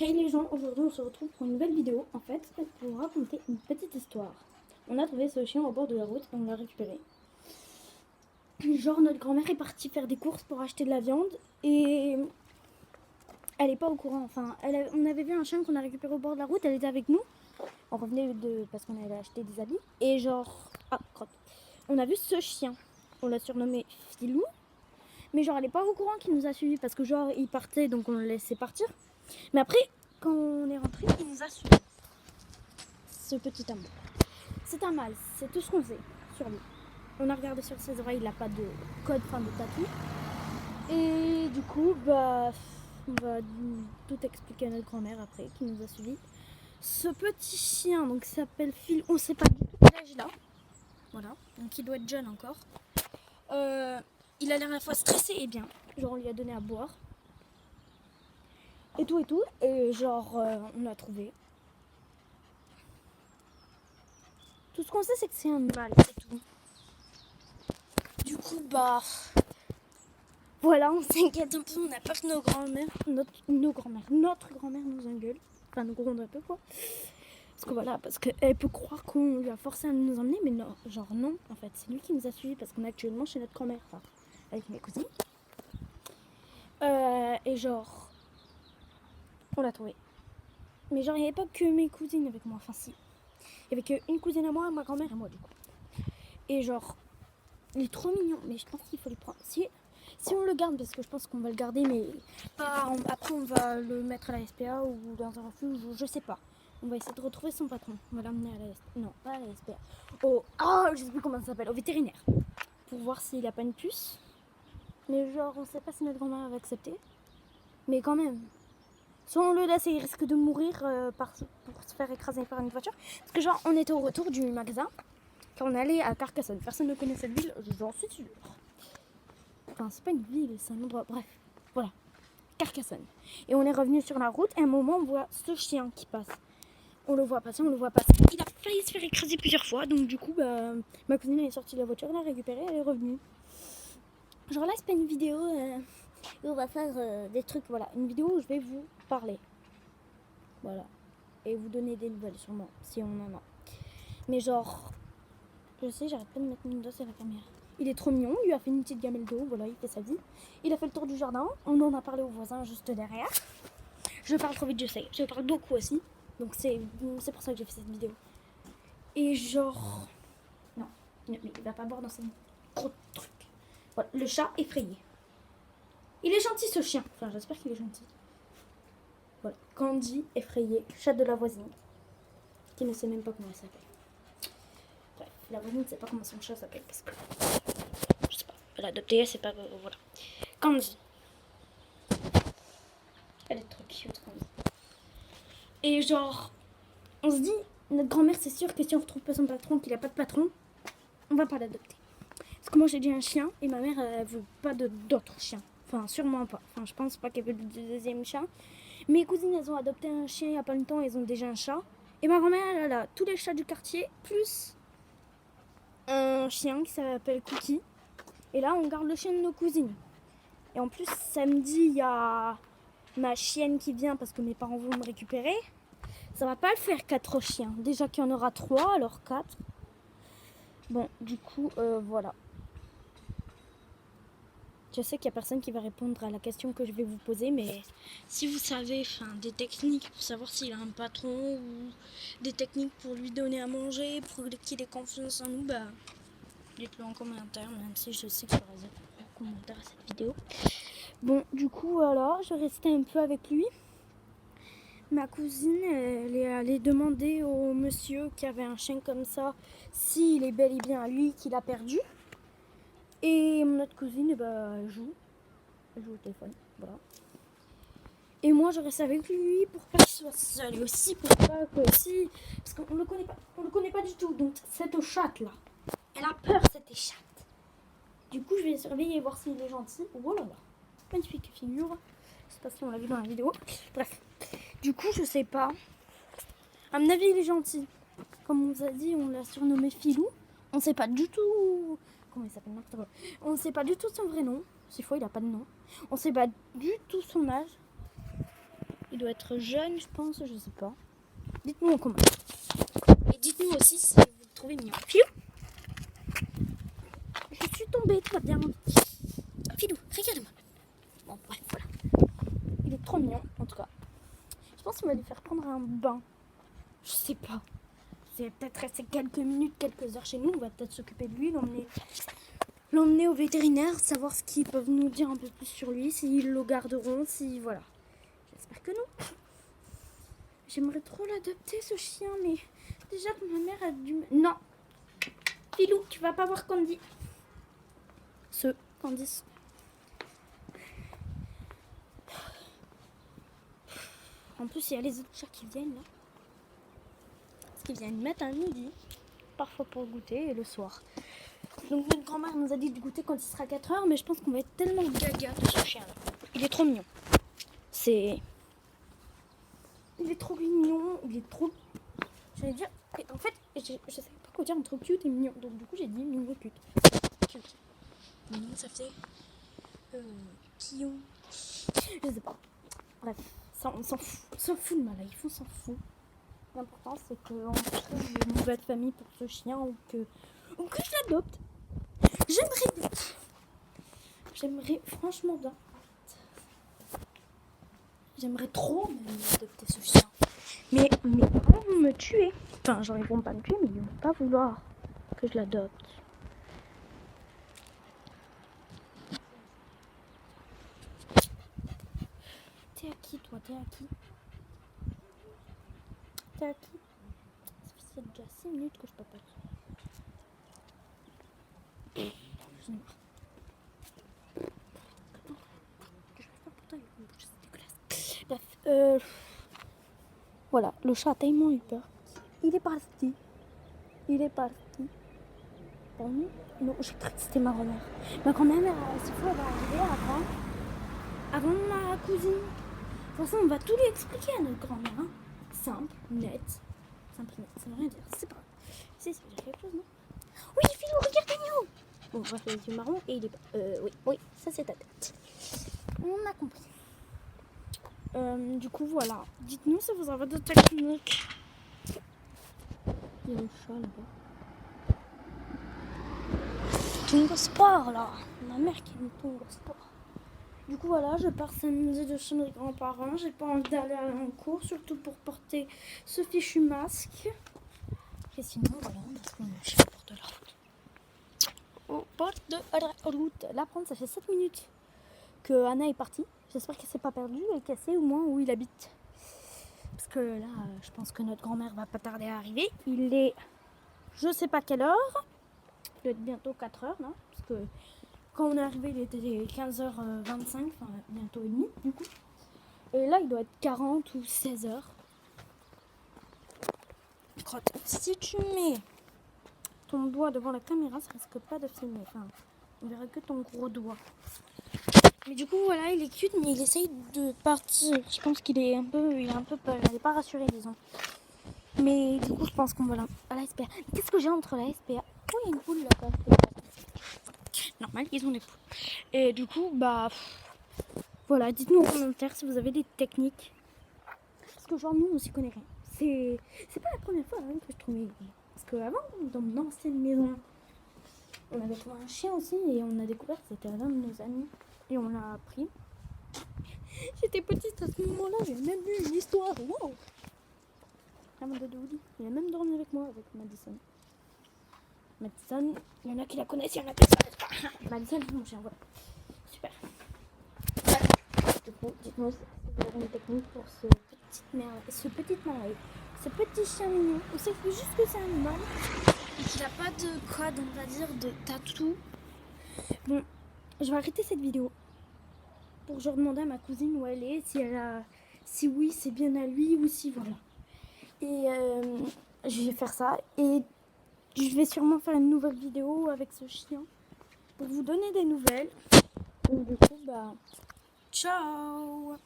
Hey les gens, aujourd'hui on se retrouve pour une nouvelle vidéo, en fait, pour vous raconter une petite histoire. On a trouvé ce chien au bord de la route et on l'a récupéré. Genre notre grand-mère est partie faire des courses pour acheter de la viande et elle est pas au courant. Enfin, on avait vu un chien qu'on a récupéré au bord de la route, elle était avec nous. On revenait parce qu'on allait acheter des habits et genre, crotte. On a vu ce chien, on l'a surnommé Filou, mais genre elle est pas au courant qu'il nous a suivis parce que genre il partait donc on le laissait partir. Mais après, quand on est rentré, il nous a suivis. Ce petit amour. C'est un mâle, c'est tout ce qu'on sait sur lui. On a regardé sur ses oreilles, il n'a pas de code, fin de tatou. Et du coup, on va tout expliquer à notre grand-mère après, qui nous a suivis. Ce petit chien, donc il s'appelle Phil, on ne sait pas du tout quel âge il a. Voilà, donc il doit être jeune encore. Il a l'air à la fois stressé et bien. Genre on lui a donné à boire. Et tout. Et genre on l'a trouvé. Tout ce qu'on sait c'est que c'est un mâle, c'est tout. Du coup voilà, on s'inquiète un peu, on a peur que notre grand-mère nous engueule. Enfin, nous gronde un peu, quoi. Parce qu'elle peut croire qu'on lui a forcé à nous emmener, mais non, genre non, en fait. C'est lui qui nous a suivis parce qu'on est actuellement chez notre grand-mère, enfin, avec mes cousines. Et genre, on l'a trouvé. Mais genre, il n'y avait pas que mes cousines avec moi, enfin si. Il n'y avait qu'une cousine à moi, ma grand-mère et moi, du coup. Et genre, il est trop mignon, mais je pense qu'il faut le prendre. Si on le garde, parce que je pense qu'on va le garder, mais après on va le mettre à la SPA ou dans un refuge, je sais pas. On va essayer de retrouver son patron. On va l'emmener à la SPA. Non, pas à la SPA. Je sais plus comment ça s'appelle, au vétérinaire. Pour voir s'il a pas une puce. Mais genre, on sait pas si notre grand-mère va accepter. Mais quand même. Soit on le laisse et il risque de mourir pour se faire écraser par une voiture. Parce que genre, on était au retour du magasin. Quand on allait à Carcassonne. Personne ne connaît cette ville, j'en suis sûre. Enfin, c'est pas une ville, c'est un endroit. Bref, voilà. Carcassonne. Et on est revenu sur la route et à un moment, on voit ce chien qui passe. On le voit passer. Il a failli se faire écraser plusieurs fois. Donc, du coup, ma cousine est sortie de la voiture, elle l'a récupéré, elle est revenue. Genre là, c'est pas une vidéo où on va faire des trucs. Voilà, une vidéo où je vais vous parler. Voilà. Et vous donner des nouvelles, sûrement, si on en a. Mais genre, je sais, j'arrête pas de mettre mon dos sur la caméra. Il est trop mignon, il lui a fait une petite gamelle d'eau, voilà, il fait sa vie. Il a fait le tour du jardin, on en a parlé aux voisins juste derrière. Je parle trop vite, je sais, je parle beaucoup aussi. Donc c'est pour ça que j'ai fait cette vidéo. Et genre... Non, mais il va pas boire dans ce gros truc. Voilà, le chat effrayé. Il est gentil ce chien, enfin j'espère qu'il est gentil. Voilà, Candy effrayé, chat de la voisine. Qui ne sait même pas comment elle s'appelle. Bref, la voisine ne sait pas comment son chat s'appelle parce que... Je sais pas, elle a adopté, elle sait pas... voilà. Candy. Elle est trop cute, Candy. Et genre, on se dit, notre grand-mère, c'est sûr que si on retrouve pas son patron, qu'il a pas de patron, on va pas l'adopter. Parce que moi, j'ai dit un chien et ma mère, elle veut pas d'autres chiens. Enfin, sûrement pas. Enfin, je pense pas qu'elle veut de deuxième chat. Mes cousines, elles ont adopté un chien il y a pas longtemps, elles ont déjà un chat. Et ma grand-mère, elle a tous les chats du quartier, plus un chien qui s'appelle Cookie. Et là, on garde le chien de nos cousines. Et en plus, samedi, il y a ma chienne qui vient parce que mes parents vont me récupérer. Ça va pas le faire 4 chiens. Déjà qu'il y en aura 3, alors 4. Bon, du coup, voilà. Je sais qu'il n'y a personne qui va répondre à la question que je vais vous poser, mais si vous savez des techniques pour savoir s'il a un patron ou des techniques pour lui donner à manger, pour qu'il ait confiance en nous, dites-le en commentaire, même si je sais qu'il y aura zéro commentaire à cette vidéo. Bon, du coup, voilà, je restais un peu avec lui. Ma cousine, elle est allée demander au monsieur qui avait un chien comme ça s'il est bel et bien à lui qu'il a perdu. Et notre cousine, elle joue. Elle joue au téléphone, voilà. Et moi, je reste avec lui pour pas qu'il soit seul. Et aussi pour pas que aussi... Parce qu'on le connaît pas du tout. Donc, cette chatte là, elle a peur, cette chatte. Du coup, je vais surveiller et voir s'il est gentil. Voilà, magnifique figure. Je sais pas si on l'a vu dans la vidéo. Bref. Du coup, je sais pas. À mon avis, il est gentil. Comme on vous a dit, on l'a surnommé Filou. On sait pas du tout... Comment il s'appelle? On sait pas du tout son vrai nom. C'est faux, il a pas de nom. On sait pas du tout son âge. Il doit être jeune, je pense, je sais pas. Dites-nous en commentaire. Et dites-nous aussi si vous le trouvez mignon. Filou, je suis tombée, tout va bien. Filou, regarde-moi. Bon, bref, voilà. Il est trop mignon, en tout cas. Je pense qu'on va lui faire prendre un bain. Je sais pas. C'est peut-être resté quelques minutes, quelques heures chez nous. On va peut-être s'occuper de lui, l'emmener au vétérinaire, savoir ce qu'ils peuvent nous dire un peu plus sur lui, s'ils le garderont, si voilà. J'espère que non. J'aimerais trop l'adopter ce chien, mais déjà ma mère a dû... Non, Filou, tu vas pas voir Candy. Candice. En plus, il y a les autres chats qui viennent là. Parce qu'ils viennent mettre à midi, parfois pour goûter et le soir. Donc notre grand-mère nous a dit de goûter quand il sera 4h, mais je pense qu'on va être tellement gaga de ce chien là. Il est trop mignon. Il est trop mignon, il est trop... J'allais dire... En fait, je savais pas quoi dire entre cute et mignon. Donc du coup, j'ai dit mignon cute. Cute. Mignon, ça fait... Quillon. Je sais pas. Bref, ça, on s'en fout de ma life, on s'en fout. L'important, c'est qu'on trouve une nouvelle famille pour ce chien ou que je l'adopte. J'aimerais franchement bien. J'aimerais trop même adopter ce chien. Mais mes parents vont me tuer. Enfin, genre, ils vont pas me tuer, mais ils vont pas vouloir que je l'adopte. T'es à qui, toi? T'es à qui? Ça fait déjà 6 minutes que je peux pas. J'en ai marre. Je vais pas pourtant, c'est dégueulasse. Bref, voilà, le chat a tellement eu peur. Il est parti. Pardon? Non, j'ai cru que c'était ma grand-mère. Ma grand-mère, c'est fou, elle va arriver avant ma cousine. De toute façon, on va tout lui expliquer à notre grand-mère. Hein. Simple, net, ça veut rien dire. C'est pas grave. Si, ça veut dire quelque chose, non? Oui, Philou, regarde-nous. Bon, bref, les yeux marrons et il est pas... oui, ça c'est ta tête. On a compris. Du coup, voilà. Dites-nous si vous avez d'autres techniques. Il y a le chat là-bas. Tongo Sport, là. Ma mère qui aime Tongo Sport. Du coup, voilà, je pars samedi de chez mes grands-parents. J'ai pas envie d'aller en cours, surtout pour porter ce fichu masque. Et sinon, voilà, parce qu'on est chez le bord de la route. Au bord de la route. Là, ça fait 7 minutes que Anna est partie. J'espère qu'elle s'est pas perdue et qu'elle sait au moins où il habite. Parce que là, je pense que notre grand-mère va pas tarder à arriver. Il est, je sais pas quelle heure. Il doit être bientôt 4h, là. Parce que quand on est arrivé, il était 15h25, enfin bientôt et demi, du coup. Et là, il doit être 40 ou 16h. Crotte, si tu mets ton doigt devant la caméra, ça risque pas de filmer. Enfin, on verra que ton gros doigt. Mais du coup, voilà, il est cute, mais il essaye de partir. Je pense qu'il est un peu peur. Il n'est pas rassuré, disons. Mais du coup, je pense qu'on va à la SPA. Qu'est-ce que j'ai entre la SPA? Oh, il y a une poule là-bas. Normal, ils ont des poules. Et du coup, voilà, dites-nous en commentaire si vous avez des techniques. Parce que genre, nous, on s'y connaît rien. C'est pas la première fois hein, que je trouvais. Parce qu'avant, dans mon ancienne maison, on avait trouvé un chien aussi et on a découvert que c'était l'un de nos amis. Et on l'a pris. J'étais petite à ce moment-là, j'ai même vu une histoire. Wow! Il a même dormi avec moi, avec Madison. Madison, il y en a qui la connaissent, il y en a qui la connaissent pas. Madison, c'est mon chien, voilà. Super. Du coup, dites-moi si vous avez une technique pour ce petit chien mignon. On sait juste que c'est un animal et qu'il n'a pas de code, on va dire, de tatou. Bon, je vais arrêter cette vidéo pour que je demande à ma cousine où elle est, si oui, c'est bien à lui ou si voilà. Et je vais faire ça et je vais sûrement faire une nouvelle vidéo avec ce chien pour vous donner des nouvelles. Donc du coup, ciao!